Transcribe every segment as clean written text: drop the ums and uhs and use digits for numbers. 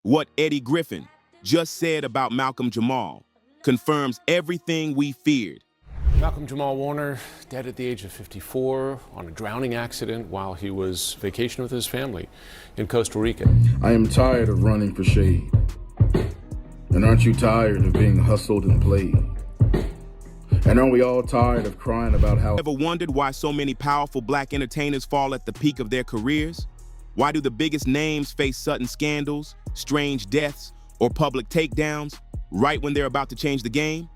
What Eddie Griffin just said about Malcolm Jamal confirms everything we feared. Malcolm Jamal Warner dead at the age of 54 on a drowning accident while he was vacationing with his family in Costa Rica. I am tired of running for shade. And aren't you tired of being hustled and played? And aren't we all tired of crying about how... Ever wondered why so many powerful black entertainers fall at the peak of their careers? Why do the biggest names face sudden scandals, strange deaths, or public takedowns right when they're about to change the game?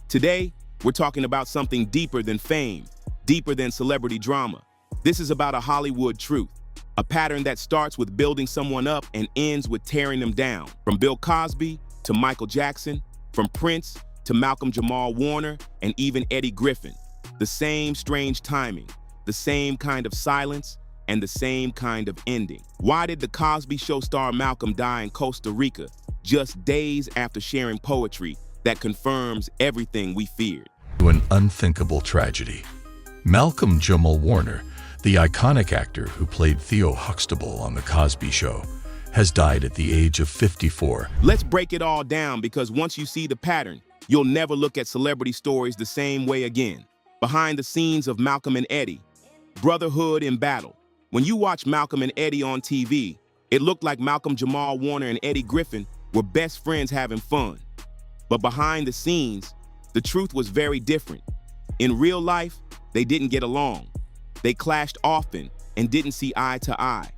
Today, we're talking about something deeper than fame, deeper than celebrity drama. This is about a Hollywood truth, a pattern that starts with building someone up and ends with tearing them down. From Bill Cosby to Michael Jackson, from Prince to Malcolm Jamal Warner, and even Eddie Griffin. The same strange timing, the same kind of silence, and the same kind of ending. Why did the Cosby Show star Malcolm die in Costa Rica just days after sharing poetry that confirms everything we feared? An unthinkable tragedy. Malcolm Jamal Warner, the iconic actor who played Theo Huxtable on The Cosby Show, has died at the age of 54. Let's break it all down, because once you see the pattern, you'll never look at celebrity stories the same way again. Behind the scenes of Malcolm and Eddie, Brotherhood in battle. When you watch Malcolm and Eddie on TV, it looked like Malcolm Jamal Warner and Eddie Griffin were best friends having fun. But behind the scenes, the truth was very different. In real life, they didn't get along. They clashed often and didn't see eye to eye.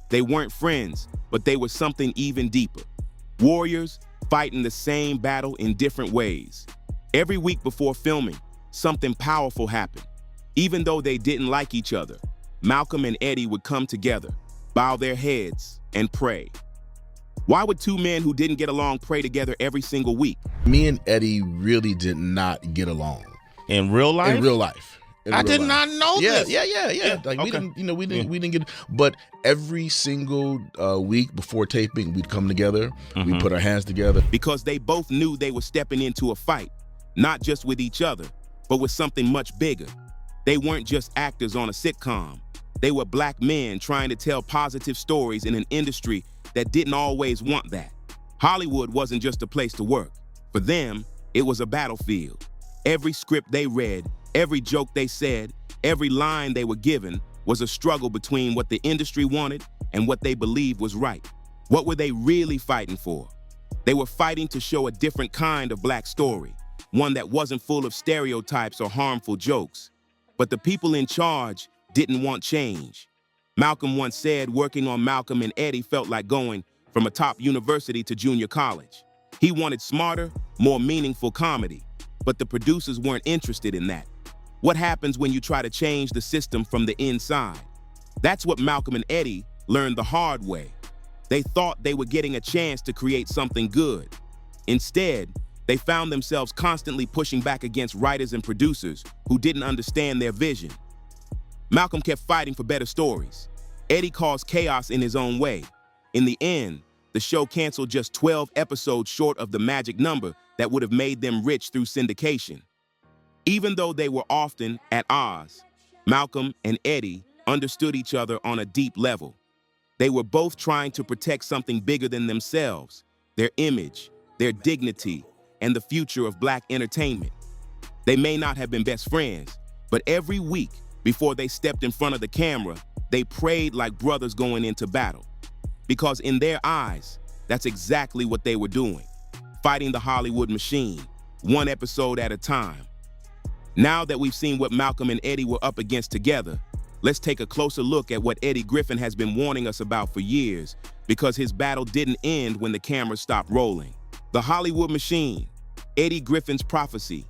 They weren't friends, but they were something even deeper. Warriors fighting the same battle in different ways. Every week before filming, something powerful happened. Even though they didn't like each other, Malcolm and Eddie would come together, bow their heads, and pray. Why would two men who didn't get along pray together every single week? Me and Eddie really did not get along. In real life? In real life. I did not know this. Yeah. Like we didn't get. But every single week before taping, we'd come together. We'd put our hands together. Because they both knew they were stepping into a fight, not just with each other, but with something much bigger. They weren't just actors on a sitcom. They were black men trying to tell positive stories in an industry that didn't always want that. Hollywood wasn't just a place to work. For them, it was a battlefield. Every script they read, every joke they said, every line they were given was a struggle between what the industry wanted and what they believed was right. What were they really fighting for? They were fighting to show a different kind of black story, one that wasn't full of stereotypes or harmful jokes. But the people in charge didn't want change. Malcolm once said working on Malcolm and Eddie felt like going from a top university to junior college. He wanted smarter, more meaningful comedy, but the producers weren't interested in that. What happens when you try to change the system from the inside? That's what Malcolm and Eddie learned the hard way. They thought they were getting a chance to create something good. Instead, they found themselves constantly pushing back against writers and producers who didn't understand their vision. Malcolm kept fighting for better stories. Eddie caused chaos in his own way. In the end, the show canceled just 12 episodes short of the magic number that would have made them rich through syndication. Even though they were often at odds, Malcolm and Eddie understood each other on a deep level. They were both trying to protect something bigger than themselves, their image, their dignity, and the future of black entertainment. They may not have been best friends, but every week before they stepped in front of the camera, they prayed like brothers going into battle. Because in their eyes, that's exactly what they were doing, fighting the Hollywood machine, one episode at a time. Now that we've seen what Malcolm and Eddie were up against together, let's take a closer look at what Eddie Griffin has been warning us about for years, because his battle didn't end when the camera stopped rolling. The Hollywood machine, Eddie Griffin's prophecy.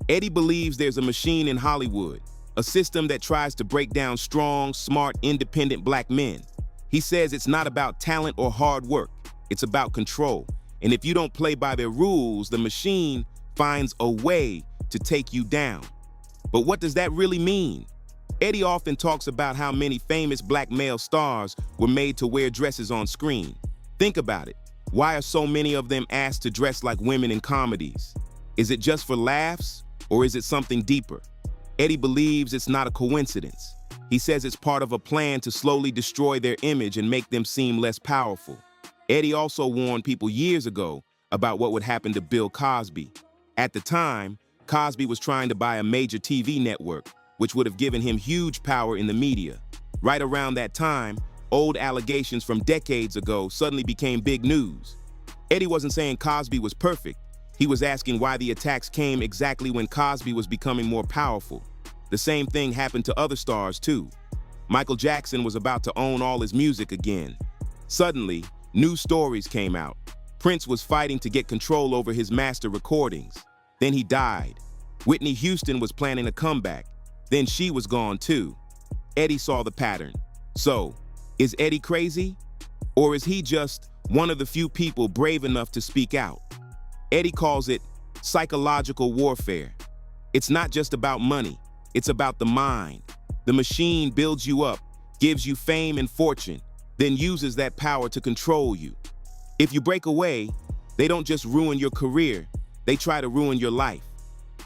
Eddie believes there's a machine in Hollywood, a system that tries to break down strong, smart, independent black men. He says it's not about talent or hard work, it's about control. And if you don't play by their rules, the machine finds a way to take you down. But what does that really mean? Eddie often talks about how many famous black male stars were made to wear dresses on screen. Think about it. Why are so many of them asked to dress like women in comedies? Is it just for laughs, or is it something deeper? Eddie believes it's not a coincidence. He says it's part of a plan to slowly destroy their image and make them seem less powerful. Eddie also warned people years ago about what would happen to Bill Cosby. At the time, Cosby was trying to buy a major TV network, which would have given him huge power in the media. Right around that time, old allegations from decades ago suddenly became big news. Eddie wasn't saying Cosby was perfect. He was asking why the attacks came exactly when Cosby was becoming more powerful. The same thing happened to other stars too. Michael Jackson was about to own all his music again. Suddenly, new stories came out. Prince was fighting to get control over his master recordings. Then he died. Whitney Houston was planning a comeback. Then she was gone too. Eddie saw the pattern. So, is Eddie crazy? Or is he just one of the few people brave enough to speak out? Eddie calls it psychological warfare. It's not just about money. It's about the mind. The machine builds you up, gives you fame and fortune, then uses that power to control you. If you break away, they don't just ruin your career, they try to ruin your life.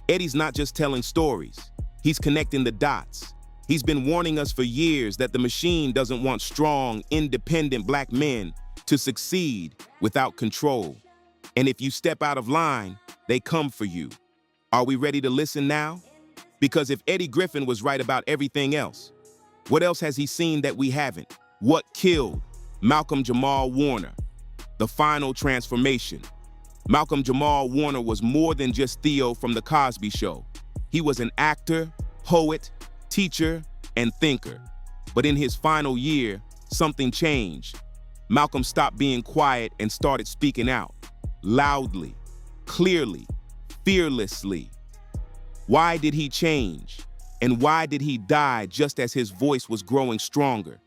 Eddie's not just telling stories, he's connecting the dots. He's been warning us for years that the machine doesn't want strong, independent black men to succeed without control. And if you step out of line, they come for you. Are we ready to listen now? Because if Eddie Griffin was right about everything else, what else has he seen that we haven't? What killed Malcolm Jamal Warner? The final transformation. Malcolm Jamal Warner was more than just Theo from The Cosby Show. He was an actor, poet, teacher, and thinker. But in his final year, something changed. Malcolm stopped being quiet and started speaking out. Loudly, clearly, fearlessly. Why did he change? And why did he die just as his voice was growing stronger?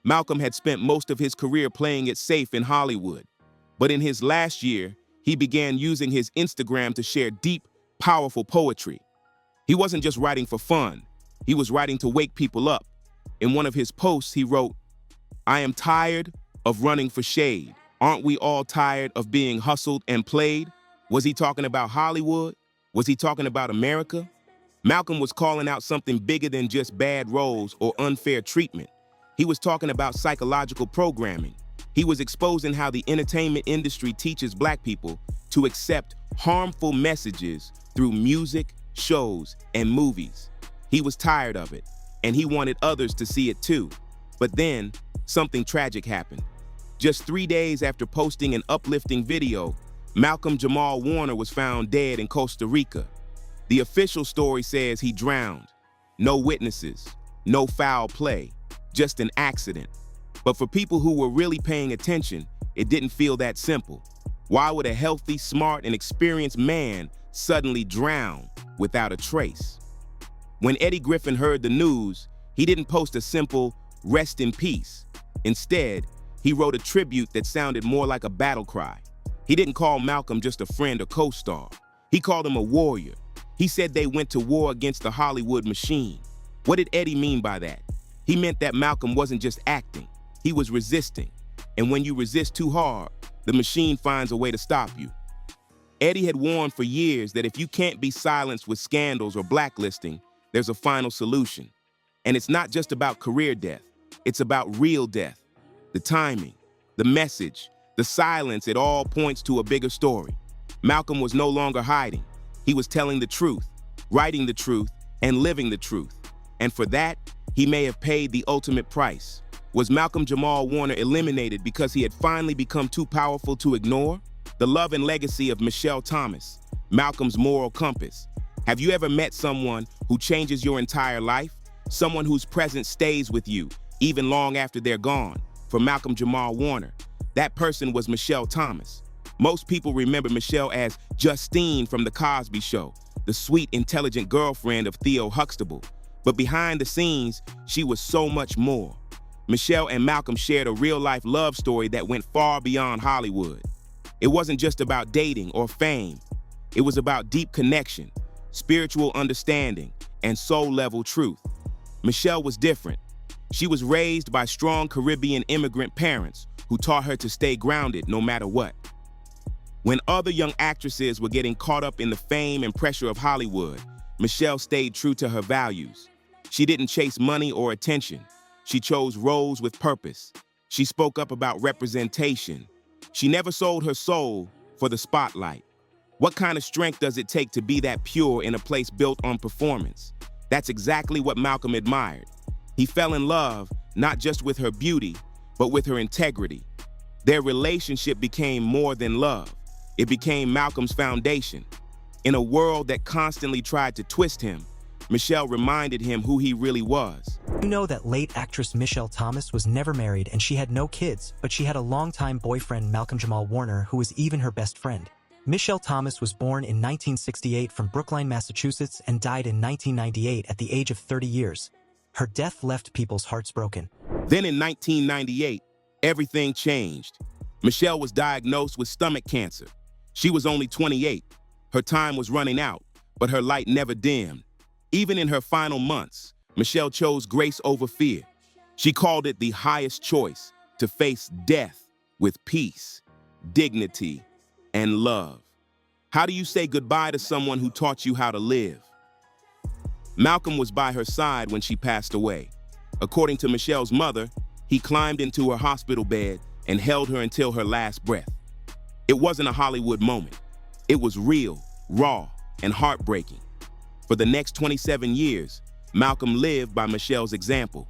Malcolm had spent most of his career playing it safe in Hollywood. But in his last year, he began using his Instagram to share deep, powerful poetry. He wasn't just writing for fun. He was writing to wake people up. In one of his posts, he wrote, "I am tired of running for shade. Aren't we all tired of being hustled and played?" Was he talking about Hollywood? Was he talking about America? Malcolm was calling out something bigger than just bad roles or unfair treatment. He was talking about psychological programming. He was exposing how the entertainment industry teaches black people to accept harmful messages through music, shows, and movies. He was tired of it, and he wanted others to see it too. But then, something tragic happened. Just 3 days after posting an uplifting video, Malcolm Jamal Warner was found dead in Costa Rica. The official story says he drowned. No witnesses, no foul play, just an accident. But for people who were really paying attention, it didn't feel that simple. Why would a healthy, smart, and experienced man suddenly drown without a trace? When Eddie Griffin heard the news, he didn't post a simple "rest in peace." Instead, he wrote a tribute that sounded more like a battle cry. He didn't call Malcolm just a friend or co-star. He called him a warrior. He said they went to war against the Hollywood machine. What did Eddie mean by that? He meant that Malcolm wasn't just acting, he was resisting. And when you resist too hard, the machine finds a way to stop you. Eddie had warned for years that if you can't be silenced with scandals or blacklisting, there's a final solution. And it's not just about career death, it's about real death. The timing, the message, the silence, it all points to a bigger story. Malcolm was no longer hiding. He was telling the truth, writing the truth, and living the truth. And for that, he may have paid the ultimate price. Was Malcolm Jamal Warner eliminated because he had finally become too powerful to ignore? The love and legacy of Michelle Thomas, Malcolm's moral compass. Have you ever met someone who changes your entire life? Someone whose presence stays with you, even long after they're gone? For Malcolm Jamal Warner, that person was Michelle Thomas. Most people remember Michelle as Justine from The Cosby Show, the sweet, intelligent girlfriend of Theo Huxtable. But behind the scenes, she was so much more. Michelle and Malcolm shared a real-life love story that went far beyond Hollywood. It wasn't just about dating or fame. It was about deep connection, spiritual understanding, and soul-level truth. Michelle was different. She was raised by strong Caribbean immigrant parents who taught her to stay grounded no matter what. When other young actresses were getting caught up in the fame and pressure of Hollywood, Michelle stayed true to her values. She didn't chase money or attention. She chose roles with purpose. She spoke up about representation, She never sold her soul for the spotlight. What kind of strength does it take to be that pure in a place built on performance? That's exactly what Malcolm admired. He fell in love not just with her beauty, but with her integrity. Their relationship became more than love. It became Malcolm's foundation. In a world that constantly tried to twist him, Michelle reminded him who he really was. You know that late actress Michelle Thomas was never married and she had no kids, but she had a longtime boyfriend, Malcolm Jamal Warner, who was even her best friend. Michelle Thomas was born in 1968 from Brookline, Massachusetts, and died in 1998 at the age of 30 years. Her death left people's hearts broken. Then in 1998, everything changed. Michelle was diagnosed with stomach cancer. She was only 28. Her time was running out, but her light never dimmed. Even in her final months, Michelle chose grace over fear. She called it the highest choice, to face death with peace, dignity, and love. How do you say goodbye to someone who taught you how to live? Malcolm was by her side when she passed away. According to Michelle's mother, he climbed into her hospital bed and held her until her last breath. It wasn't a Hollywood moment. It was real, raw, and heartbreaking. For the next 27 years, Malcolm lived by Michelle's example.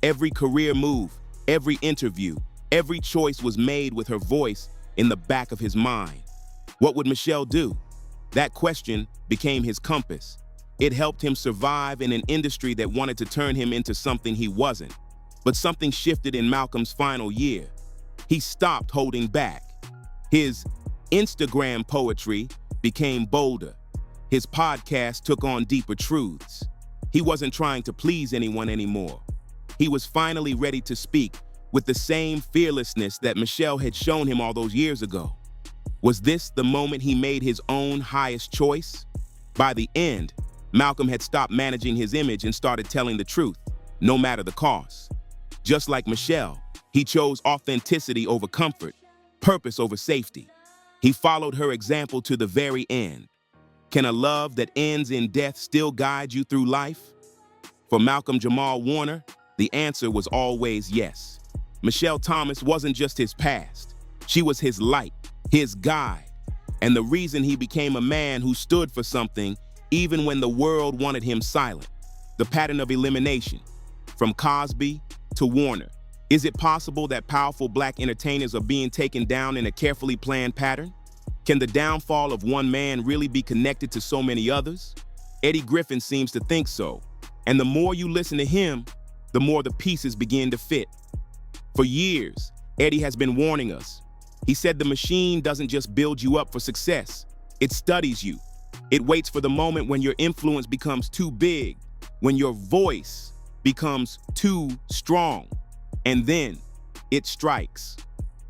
Every career move, every interview, every choice was made with her voice in the back of his mind. What would Michelle do? That question became his compass. It helped him survive in an industry that wanted to turn him into something he wasn't. But something shifted in Malcolm's final year. He stopped holding back. His Instagram poetry became bolder. His podcast took on deeper truths. He wasn't trying to please anyone anymore. He was finally ready to speak with the same fearlessness that Michelle had shown him all those years ago. Was this the moment he made his own highest choice? By the end, Malcolm had stopped managing his image and started telling the truth, no matter the cost. Just like Michelle, he chose authenticity over comfort, purpose over safety. He followed her example to the very end. Can a love that ends in death still guide you through life? For Malcolm Jamal Warner, the answer was always yes. Michelle Thomas wasn't just his past. She was his light, his guide, and the reason he became a man who stood for something even when the world wanted him silent. The pattern of elimination, from Cosby to Warner. Is it possible that powerful black entertainers are being taken down in a carefully planned pattern? Can the downfall of one man really be connected to so many others? Eddie Griffin seems to think so. And the more you listen to him, the more the pieces begin to fit. For years, Eddie has been warning us. He said the machine doesn't just build you up for success, it studies you. It waits for the moment when your influence becomes too big, when your voice becomes too strong, and then it strikes.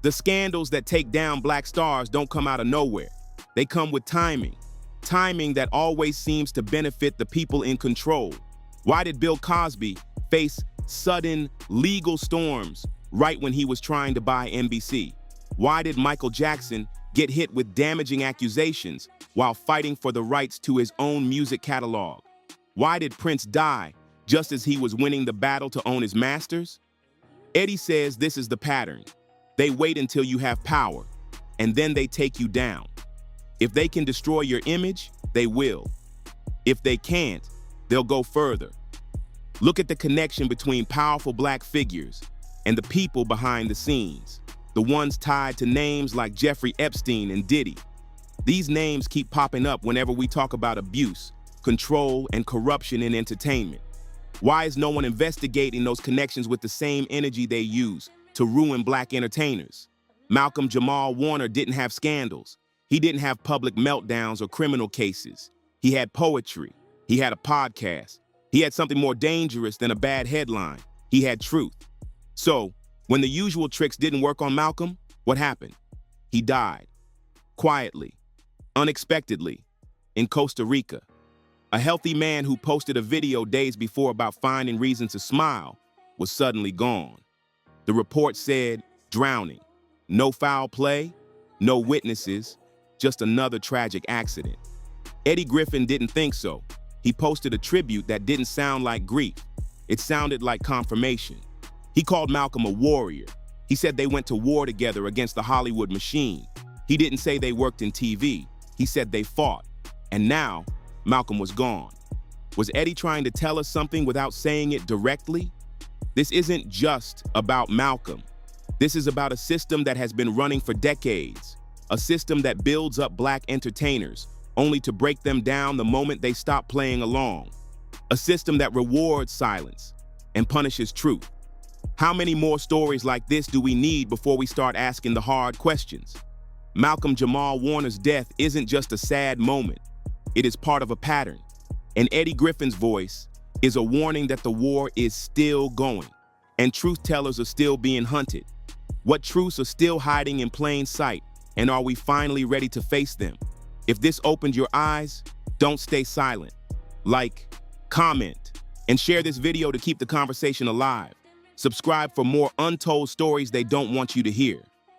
The scandals that take down black stars don't come out of nowhere. They come with timing. Timing that always seems to benefit the people in control. Why did Bill Cosby face sudden legal storms right when he was trying to buy NBC? Why did Michael Jackson get hit with damaging accusations while fighting for the rights to his own music catalog? Why did Prince die just as he was winning the battle to own his masters? Eddie says this is the pattern. They wait until you have power, and then they take you down. If they can destroy your image, they will. If they can't, they'll go further. Look at the connection between powerful black figures and the people behind the scenes, the ones tied to names like Jeffrey Epstein and Diddy. These names keep popping up whenever we talk about abuse, control, and corruption in entertainment. Why is no one investigating those connections with the same energy they use to ruin black entertainers? Malcolm Jamal Warner didn't have scandals. He didn't have public meltdowns or criminal cases. He had poetry. He had a podcast. He had something more dangerous than a bad headline. He had truth. So, when the usual tricks didn't work on Malcolm, what happened? He died. Quietly. Unexpectedly. In Costa Rica. A healthy man who posted a video days before about finding reasons to smile was suddenly gone. The report said, drowning. No foul play, no witnesses, just another tragic accident. Eddie Griffin didn't think so. He posted a tribute that didn't sound like grief. It sounded like confirmation. He called Malcolm a warrior. He said they went to war together against the Hollywood machine. He didn't say they worked in TV. He said they fought. And now, Malcolm was gone. Was Eddie trying to tell us something without saying it directly? This isn't just about Malcolm. This is about a system that has been running for decades. A system that builds up black entertainers, only to break them down the moment they stop playing along. A system that rewards silence and punishes truth. How many more stories like this do we need before we start asking the hard questions? Malcolm Jamal Warner's death isn't just a sad moment. It is part of a pattern. And Eddie Griffin's voice is a warning that the war is still going, and truth tellers are still being hunted. What truths are still hiding in plain sight, and are we finally ready to face them? If this opened your eyes, don't stay silent. Like, comment, and share this video to keep the conversation alive. Subscribe for more untold stories they don't want you to hear.